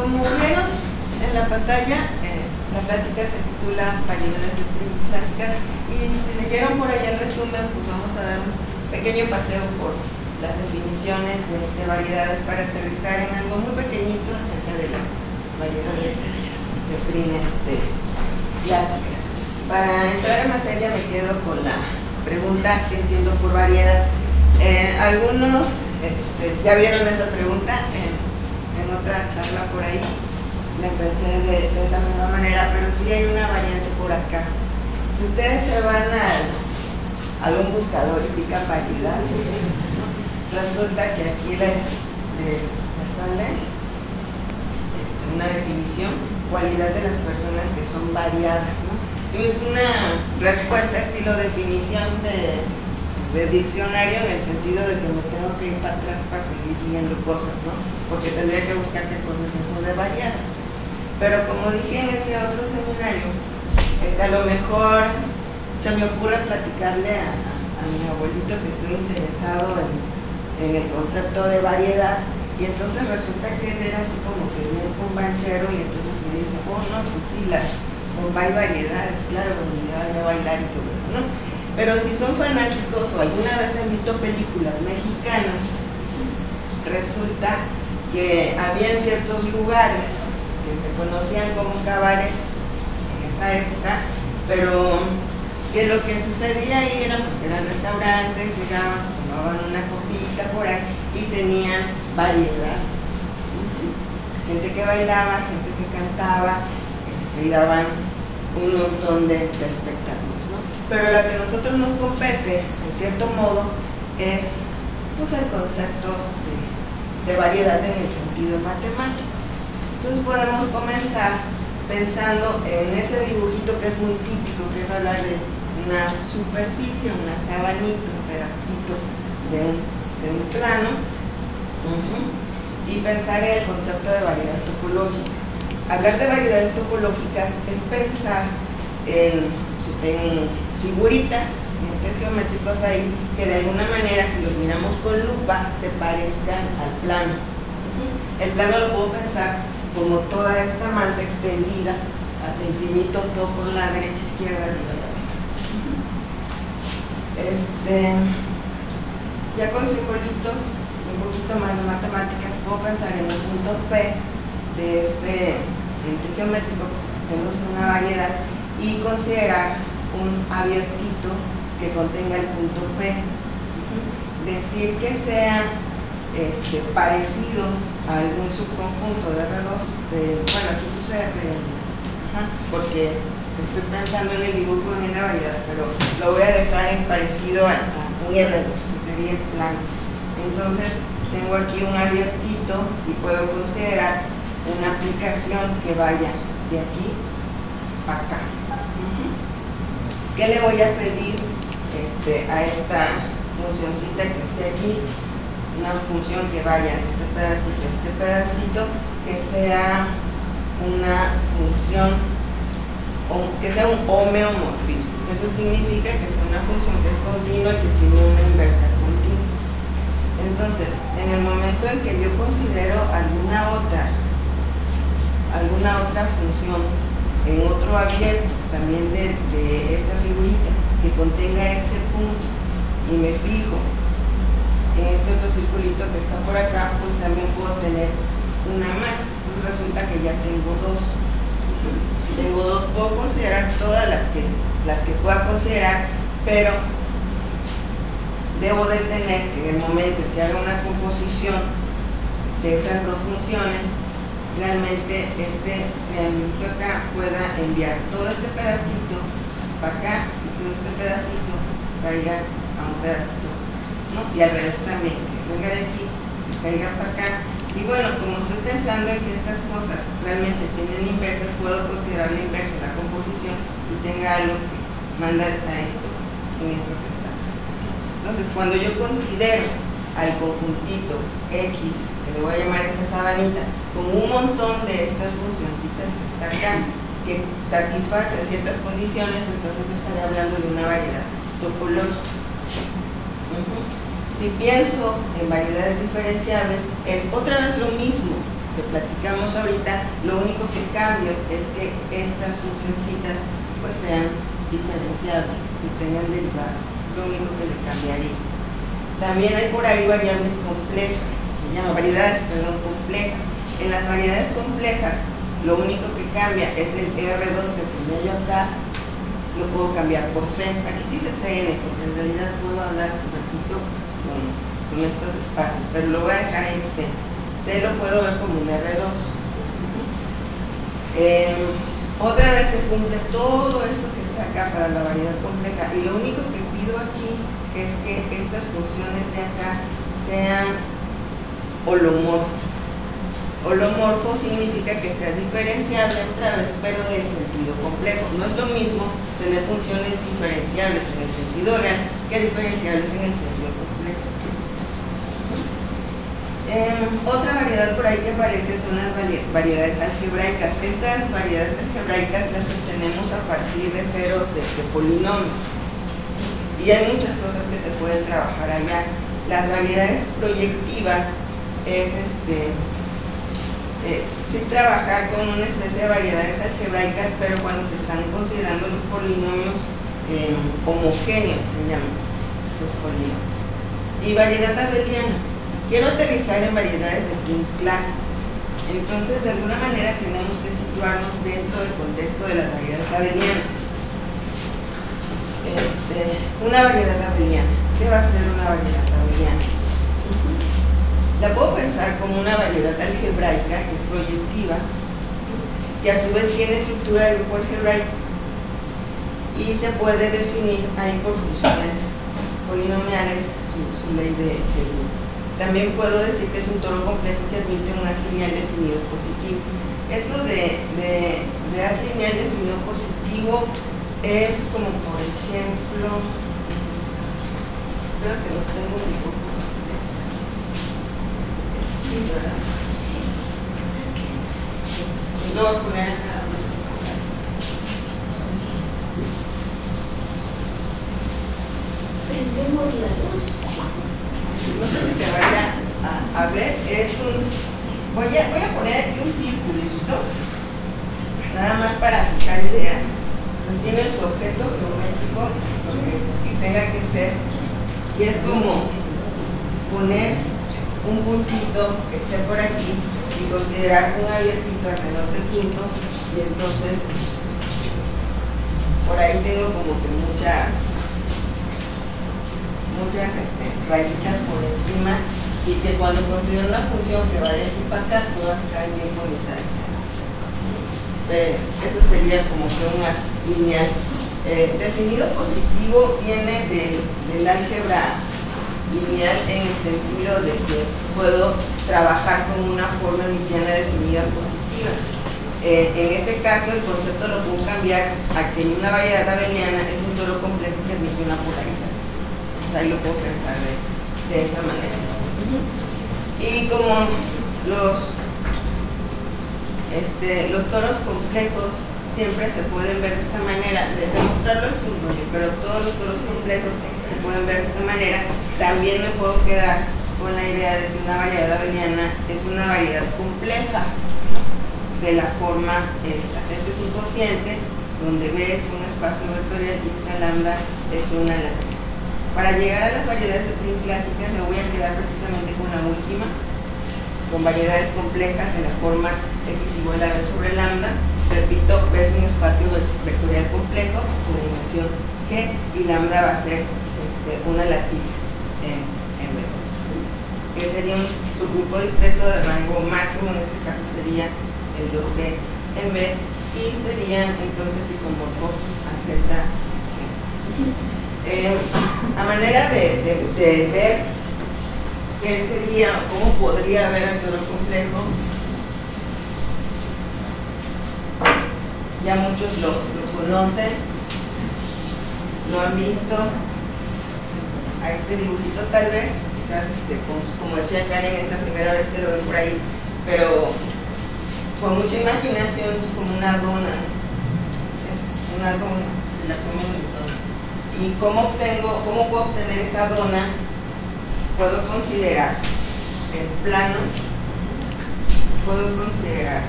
Como vieron en la pantalla, la plática se titula Variedades clásicas, y si leyeron por ahí el resumen, pues vamos a dar un pequeño paseo por las definiciones de variedades para aterrizar en algo muy pequeñito acerca de las variedades clásicas. Para entrar en materia me quedo con la pregunta que entiendo por variedad. Algunos ya vieron esa pregunta en otra charla por ahí, la empecé de esa misma manera, pero sí hay una variante por acá. Si ustedes se van a algún buscador y pican variedad, resulta que aquí les sale una definición: cualidad de las personas que son variadas, ¿no? Y es una respuesta estilo definición de diccionario, en el sentido de que me tengo que ir para atrás para seguir viendo cosas, ¿no? Porque tendría que buscar qué cosas son de variadas. Pero como dije en ese otro seminario, a lo mejor se me ocurre platicarle a mi abuelito que estoy interesado en el concepto de variedad, y entonces resulta que él era así como que un banchero, y entonces me dice, oh no, pues sí, las hay variedades, claro, donde yo voy a bailar y todo eso, ¿no? Pero si son fanáticos o alguna vez han visto películas mexicanas, resulta que había ciertos lugares que se conocían como cabarets en esa época, pero que lo que sucedía ahí era, pues, que eran restaurantes, llegaban, se tomaban una copita por ahí y tenían variedad. Gente que bailaba, gente que cantaba, y daban un montón de espectáculos, ¿no? Pero lo que a nosotros nos compete, en cierto modo, es pues el concepto de variedad en el sentido matemático. Entonces podemos comenzar pensando en ese dibujito que es muy típico, que es hablar de una superficie, una sabanita, un pedacito de un plano, y pensar en el concepto de variedad topológica. Hablar de variedades topológicas es pensar en figuritas, entes geométricos ahí, que de alguna manera, si los miramos con lupa, se parezcan al plano. El plano lo puedo pensar como toda esta manta extendida hacia infinito, todo por la derecha, izquierda, arriba y abajo. Ya con simbolitos, un poquito más de matemáticas, puedo pensar en el punto P de ese ente geométrico, tenemos una variedad, y considerar un abiertito que contenga el punto P. Decir que sea parecido a algún subconjunto de R2, bueno, aquí puse R, porque estoy pensando en el dibujo en la variedad, pero lo voy a dejar en parecido a un R2, que sería el plano. Entonces tengo aquí un abiertito y puedo considerar una aplicación que vaya de aquí para acá. ¿Qué le voy a pedir a esta funcioncita que esté aquí? Una función que vaya de este pedacito a este pedacito, que sea una función, que sea un homeomorfismo. Eso significa que sea una función que es continua y que tiene una inversa continua. Entonces, en el momento en que yo considero alguna otra función en otro abierto, también de esta figurita, que contenga este punto, y me fijo en este otro circulito que está por acá, pues también puedo tener una más. Entonces resulta que ya tengo dos. Puedo considerar todas las que pueda considerar, pero debo de tener que en el momento en que haga una composición de esas dos funciones, realmente este triangulito acá pueda enviar todo este pedacito para acá y todo este pedacito caiga a un pedacito, ¿no? Y al revés también, que venga de aquí y caiga para acá. Y bueno, como estoy pensando en que estas cosas realmente tienen inversas, puedo considerar la inversa en la composición y tenga algo que manda a esto en esto que está acá. Entonces, cuando yo considero al conjuntito X, que le voy a llamar esta sabanita, con un montón de estas funcioncitas que están acá, que satisfacen ciertas condiciones, entonces estaré hablando de una variedad topológica. Si pienso en variedades diferenciables, es otra vez lo mismo. que platicamos ahorita, lo único que cambio es que estas funcioncitas pues sean diferenciables, que tengan derivadas, lo único que le cambiaría. También hay por ahí variables complejas, se llaman variedades, perdón, complejas. En las variedades complejas, lo único que cambia es el R2 que tenía yo acá, lo puedo cambiar por C. Aquí dice CN, porque en realidad puedo hablar un ratito con estos espacios, pero lo voy a dejar en C. C lo puedo ver como un R2. Otra vez se cumple todo esto que está acá para la variedad compleja, y lo único que pido aquí es que estas funciones de acá sean holomorfas. Holomorfo significa que sea diferenciable otra vez, pero en el sentido complejo. No es lo mismo tener funciones diferenciables en el sentido real que diferenciables en el sentido complejo. Otra variedad por ahí que aparece son las variedades algebraicas. Estas variedades algebraicas las obtenemos a partir de ceros de polinomios. Y hay muchas cosas que se pueden trabajar allá. Las variedades proyectivas es sí trabajar con una especie de variedades algebraicas, pero cuando se están considerando los polinomios homogéneos, se llaman los polinomios. Y variedad abeliana. Quiero aterrizar en variedades de Green clase. Entonces, de alguna manera tenemos que situarnos dentro del contexto de las variedades abelianas. Una variedad abeliana. ¿Qué va a ser una variedad abeliana? La puedo pensar como una variedad algebraica, que es proyectiva, que a su vez tiene estructura de grupo algebraico y se puede definir ahí por funciones polinomiales su ley de grupo. También puedo decir que es un toro complejo que admite un haz lineal definido positivo. Eso de haz lineal definido positivo es como, por ejemplo, creo que lo tengo un poco. ¿Verdad? Lo voy a poner acá. Prendemos la luz. No sé si se vaya a ver, es un... Voy a poner aquí un círculo, nada más para fijar ideas. Pues tiene su objeto geométrico, lo que tenga que ser, y es como poner un puntito que esté por aquí y considerar un abiertito alrededor del punto, y entonces por ahí tengo como que muchas rayitas por encima, y que cuando considero una función que vaya aquí para acá, todas caen bien bonitas. Eso sería como que un haz lineal. Definido positivo viene del álgebra lineal en el sentido de que puedo trabajar con una forma lineal definida positiva. En ese caso el concepto lo puedo cambiar a que una variedad abeliana es un toro complejo que admite una polarización. O sea, ahí lo puedo pensar de esa manera. Y como los toros complejos siempre se pueden ver de esta manera, de demostrarlo es un rollo, pero todos los toros complejos se pueden ver de esta manera. También me puedo quedar con la idea de que una variedad abeliana es una variedad compleja de la forma esta. Este es un cociente donde B es un espacio vectorial y esta lambda es una lattice. Para llegar a las variedades de Green clásicas me voy a quedar precisamente con la última, con variedades complejas en la forma x igual a B sobre lambda. Repito, B es un espacio vectorial complejo de dimensión G y lambda va a ser una lattice en B, que sería un subgrupo discreto de rango máximo, en este caso sería el 2D en B, y sería entonces isomorfo a Z. A manera de ver qué sería, cómo podría haber el toro complejo, ya muchos lo conocen, lo han visto. A este dibujito tal vez, quizás como decía Karen, es la primera vez que lo ven por ahí, pero con mucha imaginación, como una dona, la comen en dona. ¿Y cómo puedo obtener esa dona? Puedo considerar el plano puedo considerar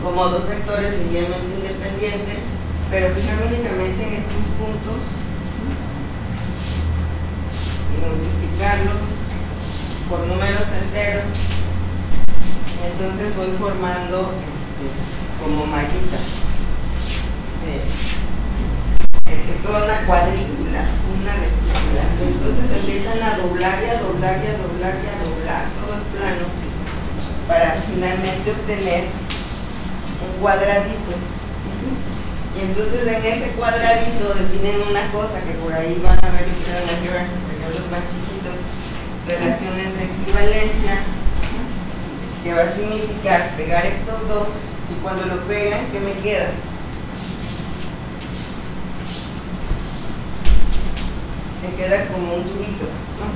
como dos vectores linealmente independientes, pero fijarme únicamente en estos puntos y multiplicarlos por números enteros. Entonces voy formando como mallitas, toda una cuadrícula, una retícula. Entonces empiezan a doblar y a doblar y a doblar y a doblar todo el plano para finalmente obtener un cuadradito. Y entonces en ese cuadradito definen una cosa que por ahí van a ver en álgebras superiores más chiquitos, relaciones de equivalencia, que va a significar pegar estos dos, y cuando lo pegan, ¿qué me queda? Me queda como un tubito, ¿no?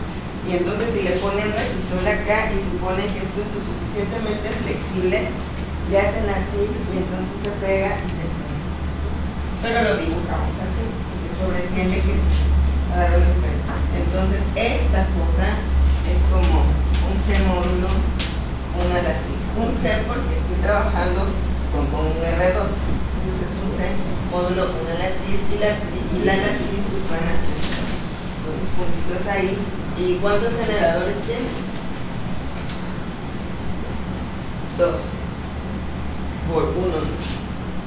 Y entonces si le ponen resistor acá y suponen que esto es lo suficientemente flexible, le hacen así y entonces se pega y se pega. Pero lo dibujamos así, y se sobreentiende que es a darle cuenta. Entonces esta cosa es como un C módulo, una latiz. Un C porque estoy trabajando con un R2. Entonces es un C módulo, una latiz, y la latiz van a ser unos puntitos ahí. ¿Y cuántos generadores tiene? 2 por 1,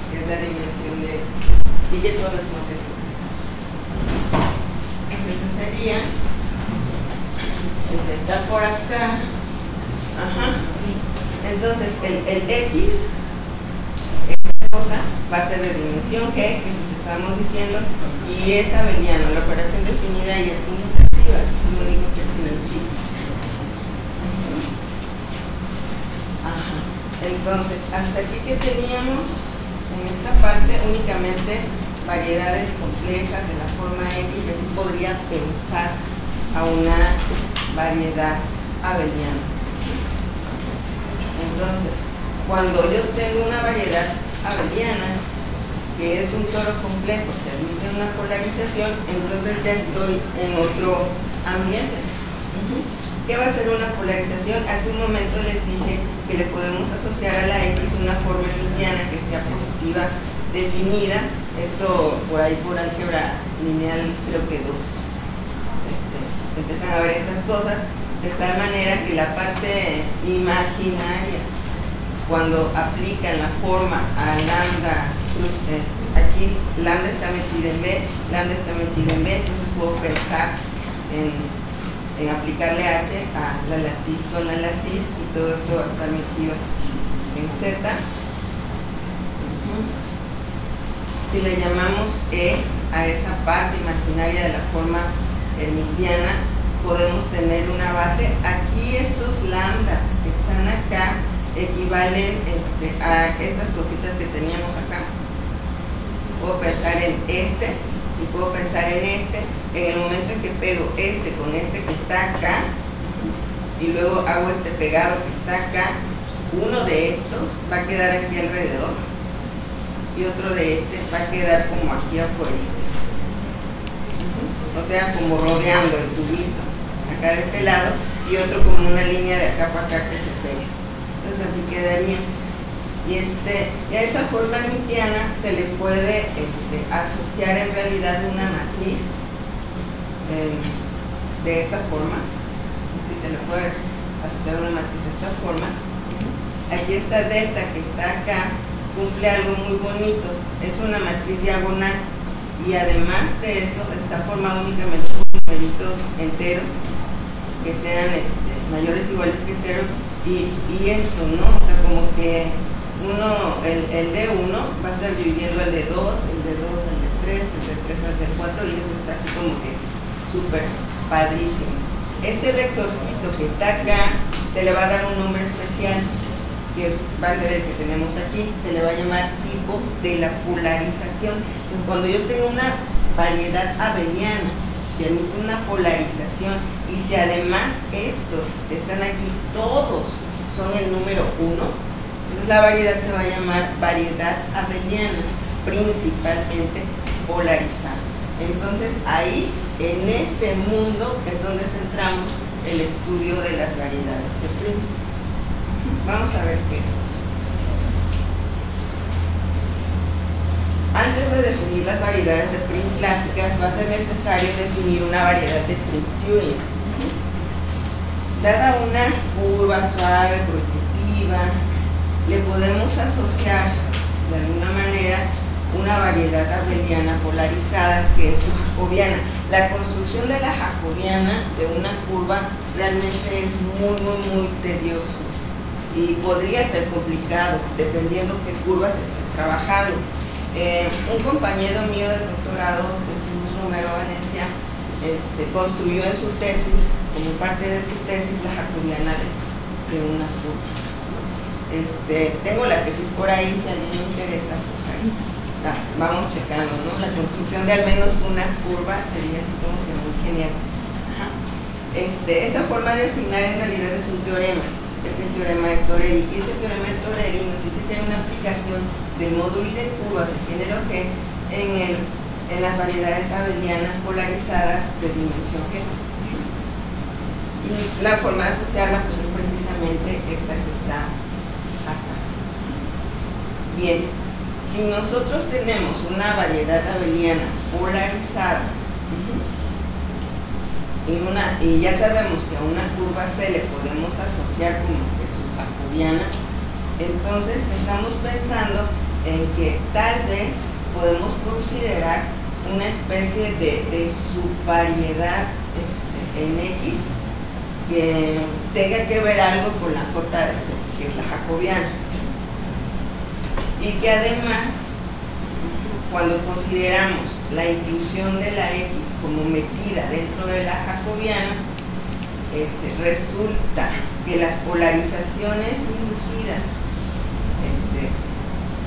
que es la dimensión de este. Y que todos los contextos. Este sería el que está por acá. Ajá. Entonces el X, esta cosa, va a ser de dimensión G, que estamos diciendo, y es abeliano. La operación definida y es conmutativa, es lo único que significa. Ajá. Entonces, hasta aquí que teníamos en esta parte únicamente variedades complejas de la forma X, y así podría pensar a una variedad abeliana. Entonces, cuando yo tengo una variedad abeliana, que es un toro complejo que admite una polarización, entonces ya estoy en otro ambiente. ¿Qué va a ser una polarización? Hace un momento les dije que le podemos asociar a la X una forma hermitiana que sea positiva definida. Esto por ahí por álgebra lineal creo que 2 empiezan a ver estas cosas, de tal manera que la parte imaginaria, cuando aplican la forma a lambda, aquí lambda está metida en B, lambda está metida en B, entonces puedo pensar en aplicarle H a la latiz con la latiz, y todo esto va a estar metido en Z. Si le llamamos E a esa parte imaginaria de la forma hermitiana, podemos tener una base. Aquí estos lambdas que están acá equivalen a estas cositas que teníamos acá. Puedo pensar en este y puedo pensar en este. En el momento en que pego este con este que está acá y luego hago este pegado que está acá, uno de estos va a quedar aquí alrededor y otro de este va a quedar como aquí afuera, o sea, como rodeando el tubito acá de este lado, y otro como una línea de acá para acá que se pega. Entonces así quedaría. Y a esa forma hermitiana se le puede asociar en realidad una matriz de esta forma. Si se le puede asociar una matriz de esta forma. Aquí esta delta que está acá cumple algo muy bonito, es una matriz diagonal, y además de eso está formada únicamente por numeritos enteros que sean mayores o iguales que 0, y esto, ¿no? O sea, como que el D1 va a estar dividiendo el D2, el D2 al D3, el D3 al D4, y eso está así como que súper padrísimo. Este vectorcito que está acá se le va a dar un nombre especial, que va a ser el que tenemos aquí, se le va a llamar tipo de la polarización. Pues cuando yo tengo una variedad abeliana que emite una polarización, y si además estos que están aquí todos son el número 1, entonces la variedad se va a llamar variedad abeliana, principalmente polarizada. Entonces ahí, en ese mundo, es donde centramos el estudio de las variedades de Prim. Vamos a ver qué es. Antes de definir las variedades de Prim clásicas, va a ser necesario definir una variedad de Prim Turing. Dada una curva suave, proyectiva, le podemos asociar de alguna manera una variedad abeliana polarizada que es su jacobiana. La construcción de la jacobiana de una curva realmente es muy tedioso y podría ser complicado dependiendo qué curva se esté trabajando. Un compañero mío del doctorado, Jesús Romero Venecia, construyó en su tesis, como parte de su tesis, la jacobiana de una curva. Tengo la tesis por ahí, si a alguien le interesa, pues ahí vamos checando, ¿no? La construcción de al menos una curva sería así como que muy genial. Ajá. Esa forma de asignar en realidad es un teorema, es el teorema de Torelli, y ese teorema de Torelli nos dice que hay una aplicación del módulo de curvas de género G en las variedades abelianas polarizadas de dimensión G. Y la forma de asociarla pues es precisamente esta que está acá. Bien, si nosotros tenemos una variedad abeliana polarizada y ya sabemos que a una curva C le podemos asociar como que su jacobiana, entonces estamos pensando en que tal vez podemos considerar una especie de subvariedad en X que tenga que ver algo con la J de C, que es la jacobiana. Y que además, cuando consideramos la inclusión de la X como metida dentro de la jacobiana, resulta que las polarizaciones inducidas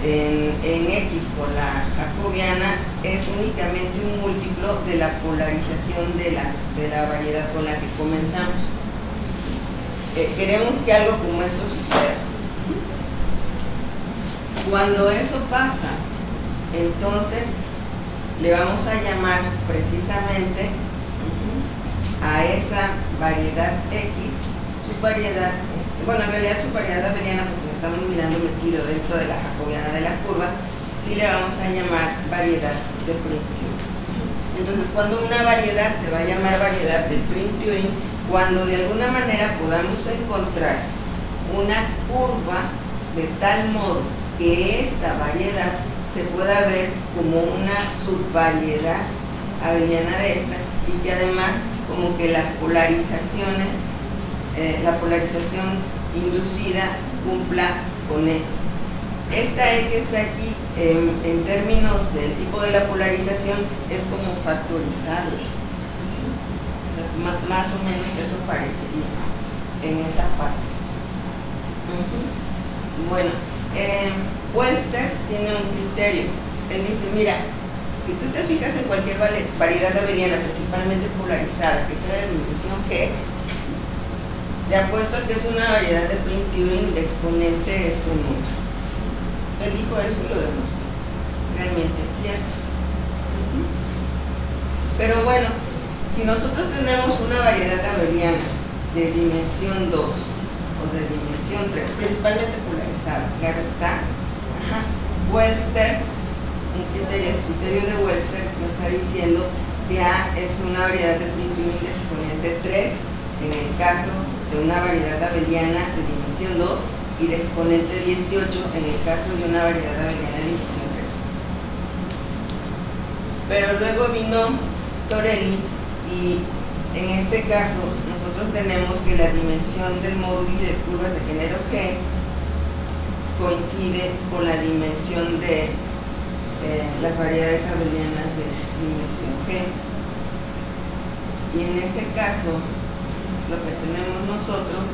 en X por la jacobiana es únicamente un múltiplo de la polarización de la variedad con la que comenzamos. Queremos que algo como eso suceda. Cuando eso pasa, entonces le vamos a llamar precisamente a esa variedad X, su variedad, bueno, en realidad su variedad abeliana, porque la estamos mirando metido dentro de la jacobiana de la curva, sí le vamos a llamar variedad de Prim Turing. Entonces, cuando una variedad se va a llamar variedad de Prim Turing, cuando de alguna manera podamos encontrar una curva de tal modo que esta variedad se pueda ver como una subvariedad abeliana de esta y que además como que las polarizaciones, la polarización inducida cumpla con esto. Esta E que está aquí, en términos del tipo de la polarización, es como factorizarla. O sea, más o menos eso parecería en esa parte. Bueno, Welsters tiene un criterio. Él dice, mira, si tú te fijas en cualquier variedad abeliana, principalmente polarizada, que sea de dimensión G, te apuesto que es una variedad de Prim Turing de exponente es un número. Él dijo eso y lo demostró. Realmente es cierto. Pero bueno, si nosotros tenemos una variedad abeliana de dimensión 2 o de dimensión 3, principalmente polarizada, claro está, Welster, el criterio de Welster nos está diciendo que A es una variedad de Prim Turing de exponente 3 en el caso de una variedad abeliana de dimensión 2 y de exponente 18 en el caso de una variedad abeliana de dimensión 3. Pero luego vino Torelli y en este caso nosotros tenemos que la dimensión del módulo de curvas de género G coincide con la dimensión de las variedades abelianas de dimensión G. Y en ese caso lo que tenemos nosotros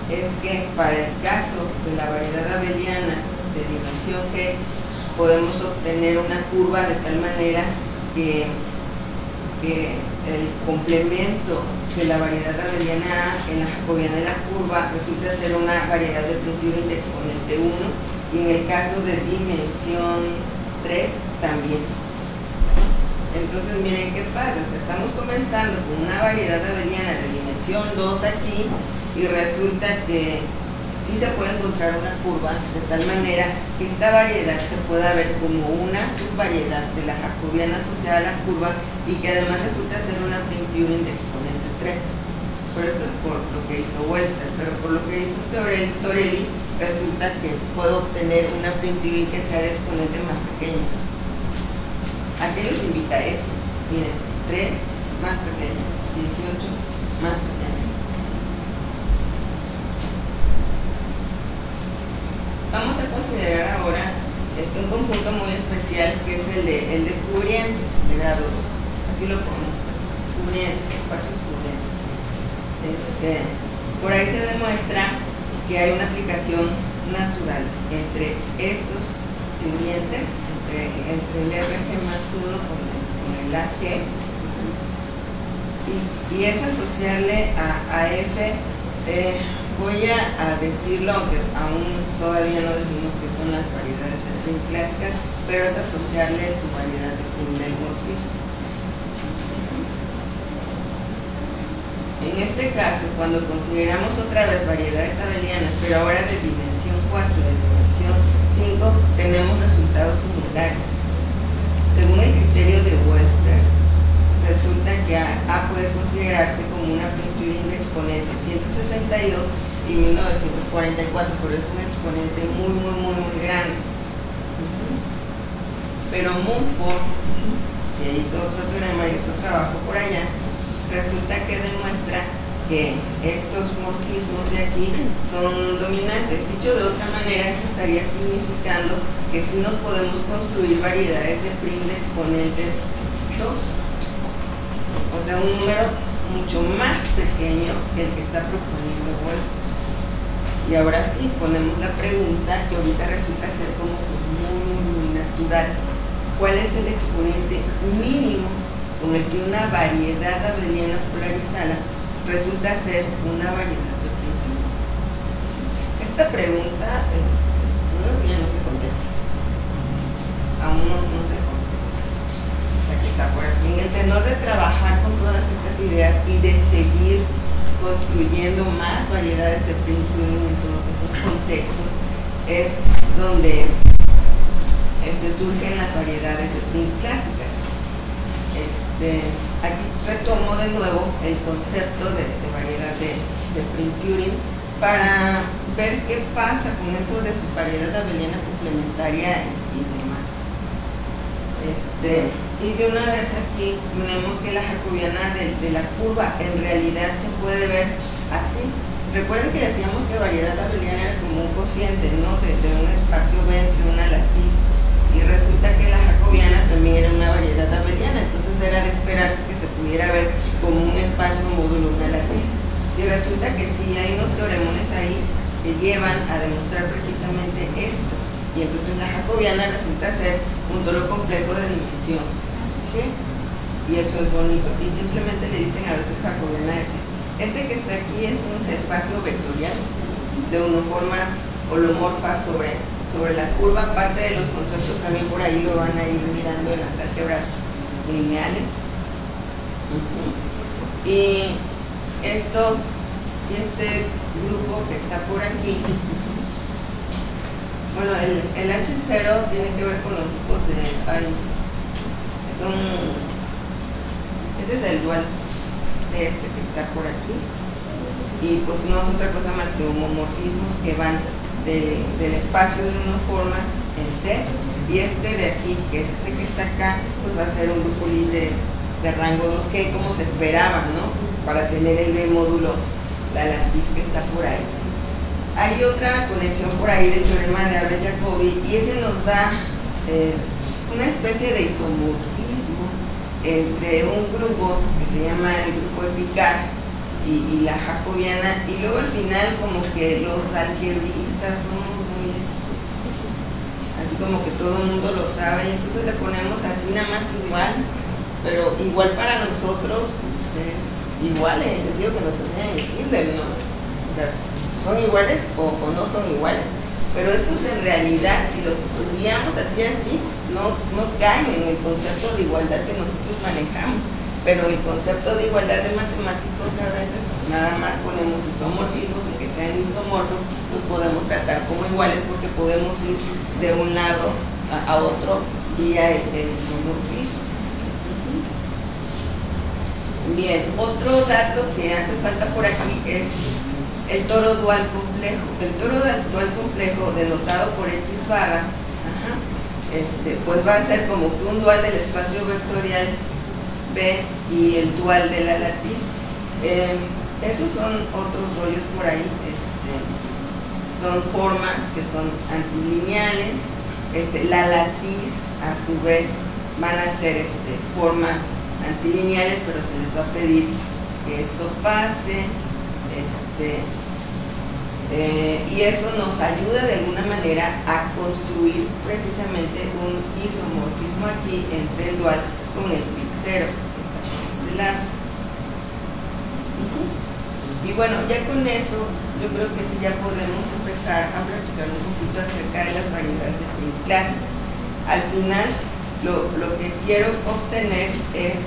es que para el caso de la variedad abeliana de dimensión G podemos obtener una curva de tal manera que el complemento de la variedad abeliana A en la jacobiana de la curva resulta ser una variedad de Prim Turing de exponente 1 y en el caso de dimensión 3 también. Entonces miren qué padre, o sea, estamos comenzando con una variedad abeliana de dimensión 2 aquí y resulta que sí se puede encontrar una curva de tal manera que esta variedad se pueda ver como una subvariedad de la jacobiana asociada a la curva y que además resulta ser una prime Turing de exponente 3. Pero esto es por lo que hizo Western, pero por lo que hizo Torelli resulta que puedo obtener una prime Turing que sea de exponente más pequeño. ¿A qué los invitaré esto? Miren, 3 más pequeño, 18 más pequeño. Vamos a considerar ahora un conjunto muy especial que es el de cubrientes de grado 2. Así lo ponemos, cubrientes, espacios cubrientes. Por ahí se demuestra que hay una aplicación natural entre estos cubrientes, entre el RG más 1 con el AG, y es asociarle a F. Voy a decirlo, aunque aún todavía no decimos que son las variedades de prime clásicas, pero es asociarle su variedad de prime del morfismo. En este caso, cuando consideramos otra vez variedades abelianas, pero ahora de dimensión 4 y de dimensión 5, tenemos resultados similares. Según el criterio de Western, resulta que A puede considerarse como una prime Turing de exponente 162 y 1944, pero es un exponente muy grande. Pero Mumford, que hizo otro teorema y otro trabajo por allá, resulta que demuestra que estos morfismos de aquí son dominantes. Dicho de otra manera, esto estaría significando que sí nos podemos construir variedades de prime de exponentes 2. O sea, un número mucho más pequeño que el que está proponiendo Western. Y ahora sí, ponemos la pregunta que ahorita resulta ser como muy natural. ¿Cuál es el exponente mínimo con el que una variedad abeliana polarizada resulta ser una variedad de prime? Esta pregunta todavía no se contesta. Aún no se contesta. Aquí está por aquí. En el tenor de trabajar con todas estas ideas y de seguir construyendo más variedades de prime Turing en todos esos contextos, es donde surgen las variedades de prime clásicas. Aquí retomo de nuevo el concepto de variedad de prime Turing para ver qué pasa con eso de su variedad abeliana complementaria y demás. Y de una vez aquí tenemos que la jacobiana de la curva en realidad se puede ver así. Recuerden que decíamos que variedad abeliana era como un cociente, ¿no? de un espacio B entre una latiz. Y resulta que la jacobiana también era una variedad abeliana, entonces era de esperarse que se pudiera ver como un espacio módulo una latiz. Y resulta que sí hay unos teoremones ahí que llevan a demostrar precisamente esto. Y entonces la jacobiana resulta ser un toro complejo de dimensión G. Y eso es bonito. Y simplemente le dicen a veces jacobiana S. Este que está aquí es un espacio vectorial de unoformas holomorfas sobre la curva. Parte de los conceptos también por ahí lo van a ir mirando en las álgebras lineales. Y este grupo que está por aquí, bueno, el H0 tiene que ver con los grupos de este es el dual de este que está por aquí, y pues no es otra cosa más que homomorfismos que van del espacio de unoformas en C, y este de aquí, que es este que está acá, pues va a ser un grupo libre de rango 2G, como se esperaba, ¿no? Para tener el B módulo, la latiz que está por ahí. Hay otra conexión por ahí del teorema de Abel-Jacobi, y ese nos da una especie de isomorfismo entre un grupo que se llama el grupo de Picard y la jacobiana, y luego al final como que los algebristas son muy así como que todo el mundo lo sabe, y entonces le ponemos así nada más igual, pero igual para nosotros pues es igual en el sentido que nos enseñan en Kindle, ¿no? O sea, son iguales o no son iguales, pero estos en realidad, si los estudiamos así, no caen en el concepto de igualdad que nosotros manejamos, pero el concepto de igualdad de matemáticos a veces nada más ponemos isomorfismos, y que sean isomorfos, los podemos tratar como iguales porque podemos ir de un lado a otro vía el isomorfismo. Bien, otro dato que hace falta por aquí es el toro dual complejo. El toro dual complejo, denotado por X barra, pues va a ser como que un dual del espacio vectorial B y el dual de la latiz. Esos son otros rollos por ahí. Son formas que son antilineales. La latiz, a su vez, van a ser formas antilineales, pero se les va a pedir que esto pase. Y eso nos ayuda de alguna manera a construir precisamente un isomorfismo aquí entre el dual con el pixero que está de lado. Y bueno, ya con eso yo creo que sí ya podemos empezar a practicar un poquito acerca de las variedades clásicas. Al final lo que quiero obtener es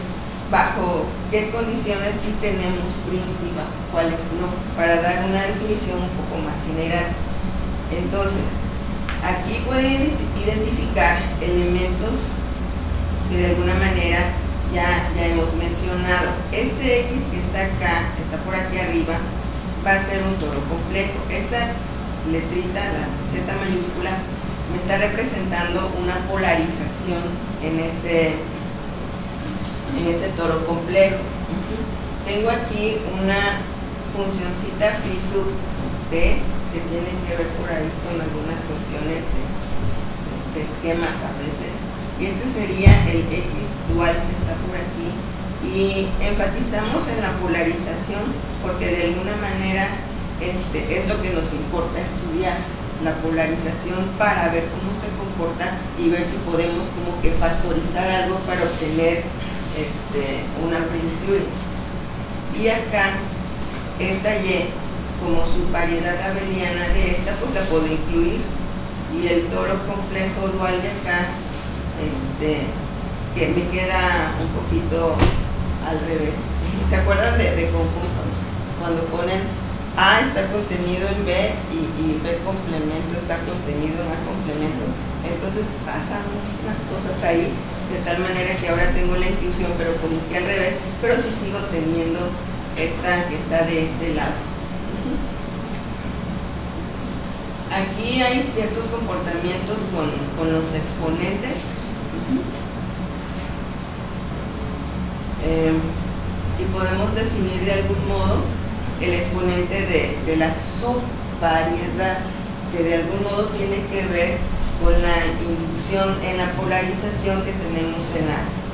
bajo qué condiciones sí tenemos primitiva, cuáles no, para dar una definición un poco más general. Entonces, aquí pueden identificar elementos que de alguna manera ya hemos mencionado. Este X que está acá, está por aquí arriba, va a ser un toro complejo. Esta letrita, la Z mayúscula, me está representando una polarización en ese toro complejo. Tengo aquí una funcioncita phi sub t que tiene que ver por ahí con algunas cuestiones de esquemas a veces, y este sería el X dual que está por aquí, y enfatizamos en la polarización porque de alguna manera es lo que nos importa estudiar, la polarización, para ver cómo se comporta y ver si podemos como que factorizar algo para obtener una primitiva. Y acá esta Y como su variedad abeliana de esta, pues la puedo incluir, y el toro complejo dual de acá que me queda un poquito al revés. ¿Se acuerdan de conjunto? Cuando ponen A está contenido en B y B complemento está contenido en A complemento, entonces pasan unas cosas ahí, de tal manera que ahora tengo la inclusión, pero como que al revés, pero sí sigo teniendo esta que está de este lado. Aquí hay ciertos comportamientos con los exponentes. Y podemos definir de algún modo el exponente de la subvariedad, que de algún modo tiene que ver con la inducción en la polarización que tenemos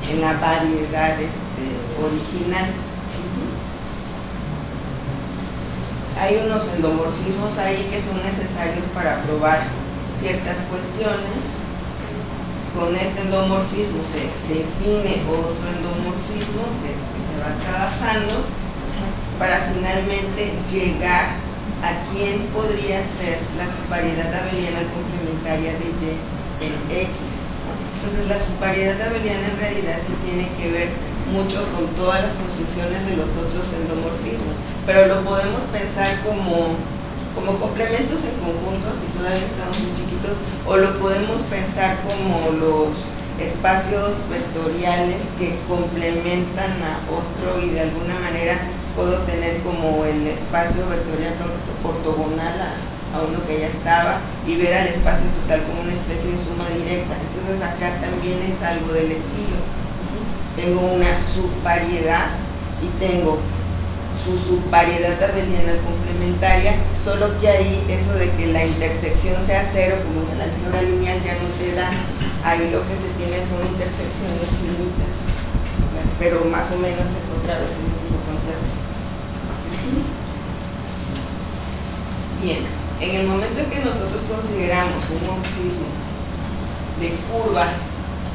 en la variedad original. Hay unos endomorfismos ahí que son necesarios para probar ciertas cuestiones. Con este endomorfismo se define otro endomorfismo que se va trabajando para finalmente llegar a quién podría ser la subvariedad abeliana complementaria de Y en X. Entonces la subvariedad abeliana en realidad sí tiene que ver mucho con todas las construcciones de los otros endomorfismos, pero lo podemos pensar como complementos en conjuntos, si todavía estamos muy chiquitos, o lo podemos pensar como los espacios vectoriales que complementan a otro, y de alguna manera puedo tener como el espacio vectorial ortogonal a uno que ya estaba, y ver al espacio total como una especie de suma directa. Entonces acá también es algo del estilo. Tengo una subvariedad y tengo su subvariedad abeliana complementaria, solo que ahí eso de que la intersección sea cero como en la álgebra lineal ya no se da. Ahí lo que se tiene son intersecciones finitas, o sea, pero más o menos es otra vez el mismo concepto. Bien, en el momento en que nosotros consideramos un morfismo de curvas,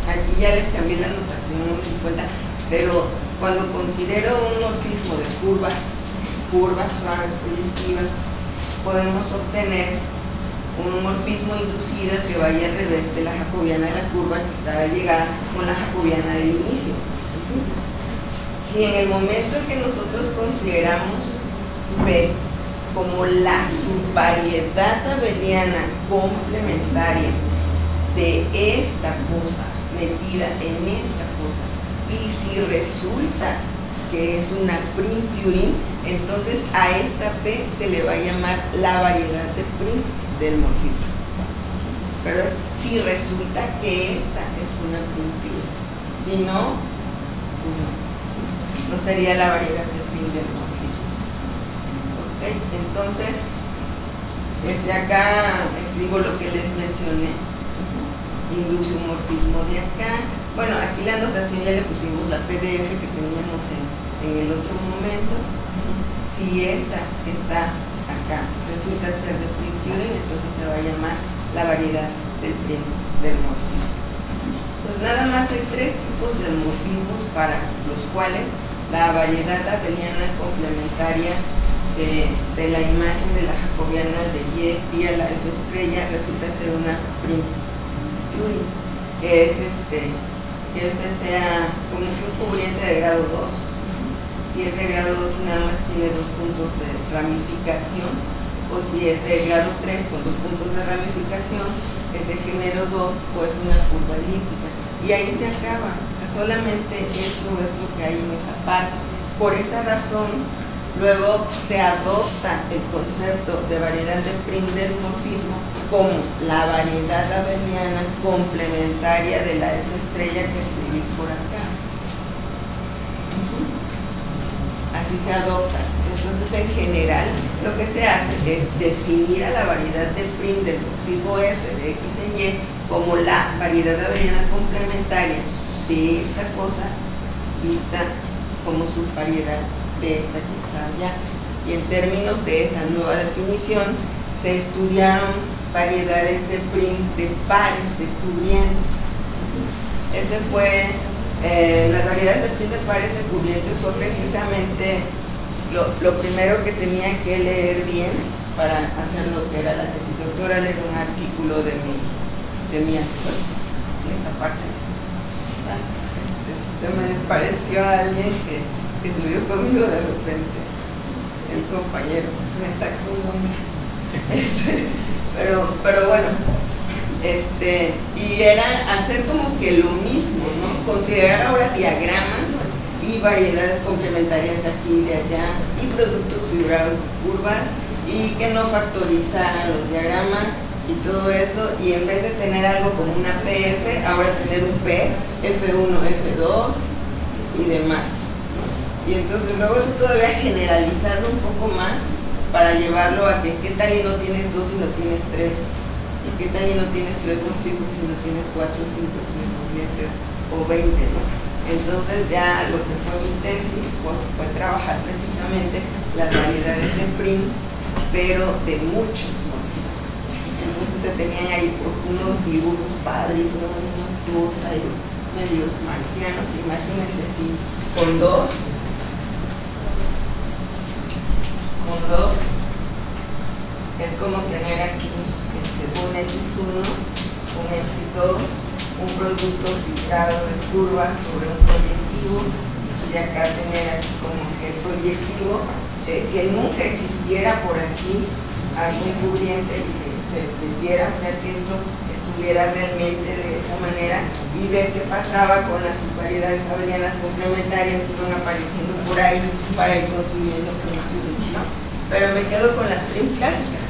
aquí ya les cambié la notación, no me di cuenta, pero cuando considero un morfismo de curvas suaves, primitivas, podemos obtener un morfismo inducido que vaya al revés de la jacobiana de la curva que está llegada con la jacobiana del inicio. Si en el momento que nosotros consideramos P como la subvariedad abeliana complementaria de esta cosa metida en esta cosa, y si resulta que es una prim Turing, entonces a esta P se le va a llamar la variedad de prim del morfismo. Pero si resulta que esta es una prim Turing, si no, pues no sería la variedad de prim del morfismo. ¿Okay? Entonces, desde acá escribo lo que les mencioné, induce un morfismo de acá. Bueno, aquí la anotación ya le pusimos la PDF que teníamos en el otro momento. Si esta está acá, resulta ser de prim Turing, entonces se va a llamar la variedad del prim del morfismo. Pues nada más hay tres tipos de morfismos para los cuales la variedad abeliana complementaria de la imagen de la jacobiana de Y a la F estrella resulta ser una prim Turing, que es que F sea como un cubriente de grado 2. Si es de grado 2 nada más tiene 2 puntos de ramificación, o si es de grado 3 con 2 puntos de ramificación, es de género 2 o es una curva elíptica. Y ahí se acaba, o sea, solamente eso es lo que hay en esa parte. Por esa razón, luego se adopta el concepto de variedad de prim del morfismo como la variedad abeliana complementaria de la F estrella que escribí por acá. Así se adopta. Entonces, en general, lo que se hace es definir a la variedad de prim del morfismo F de X en Y como la variedad abeliana complementaria de esta cosa vista como subvariedad de esta que está allá. Y en términos de esa nueva definición, se estudiaron variedades de prim de pares de cubrientes. Ese fue, las variedades de prim de pares de cubrientes fue precisamente lo primero que tenía que leer bien para hacer lo que era la tesis doctoral. Era un artículo de mi escuela, y esa parte me pareció a alguien que estudió conmigo de repente, el compañero me sacó pero bueno, y era hacer como que lo mismo, ¿no? Considerar ahora diagramas y variedades complementarias aquí y de allá, y productos fibrados de curvas, y que no factorizaran los diagramas y todo eso, y en vez de tener algo como una PF, ahora tener un P, F1, F2 y demás. Y entonces luego eso todavía generalizarlo un poco más para llevarlo a que qué tal y no tienes 2 y no tienes 3, y qué tal y no tienes 3 morfismos y no tienes 4, 5, 6 o 7 o 20, ¿no? Entonces ya lo que fue mi tesis fue trabajar precisamente las variedades de prim, pero de muchos morfismos. Entonces se tenían ahí unos dibujos padres, ¿no? Unos dibujos ahí medios marcianos. Imagínense si con dos es como tener aquí un X1, un X2, un producto filtrado de curvas sobre un proyectivo, y acá tener aquí como que el proyectivo, que nunca existiera por aquí algún cubriente que se metiera, o sea que esto estuviera realmente de esa manera, y ver qué pasaba con las subvariedades abelianas complementarias que iban apareciendo por ahí para ir construyendo primitudes, ¿no? Pero me quedo con las prim clásicas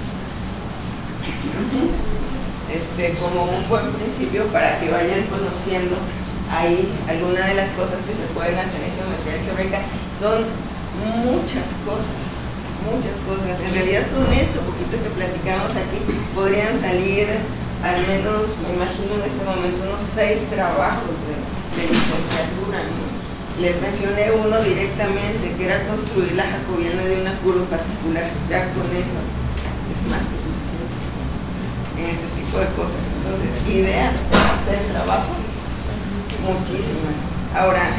como un buen principio para que vayan conociendo ahí algunas de las cosas que se pueden hacer en geometría algebraica. Son muchas cosas. En realidad con eso, poquito que platicamos aquí, podrían salir al menos, me imagino en este momento, unos 6 trabajos de licenciatura, ¿no? Les mencioné uno directamente, que era construir la jacobiana de una curva particular. Ya con eso es más que suficiente en este tipo de cosas. Entonces, ideas para hacer trabajos, muchísimas. Ahora,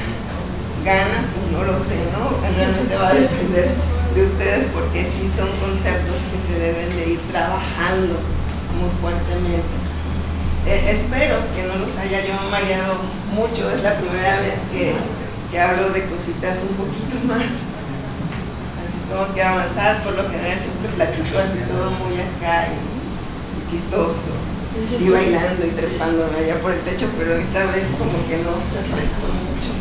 ganas, pues no lo sé, ¿no? Realmente va a depender de ustedes, porque sí son conceptos que se deben de ir trabajando muy fuertemente. Espero que no los haya yo mareado mucho, es la primera vez que hablo de cositas un poquito más, así como que avanzadas. Por lo general siempre platico así todo muy acá y chistoso, y bailando y trepándome allá por el techo, pero esta vez como que no se prestó mucho.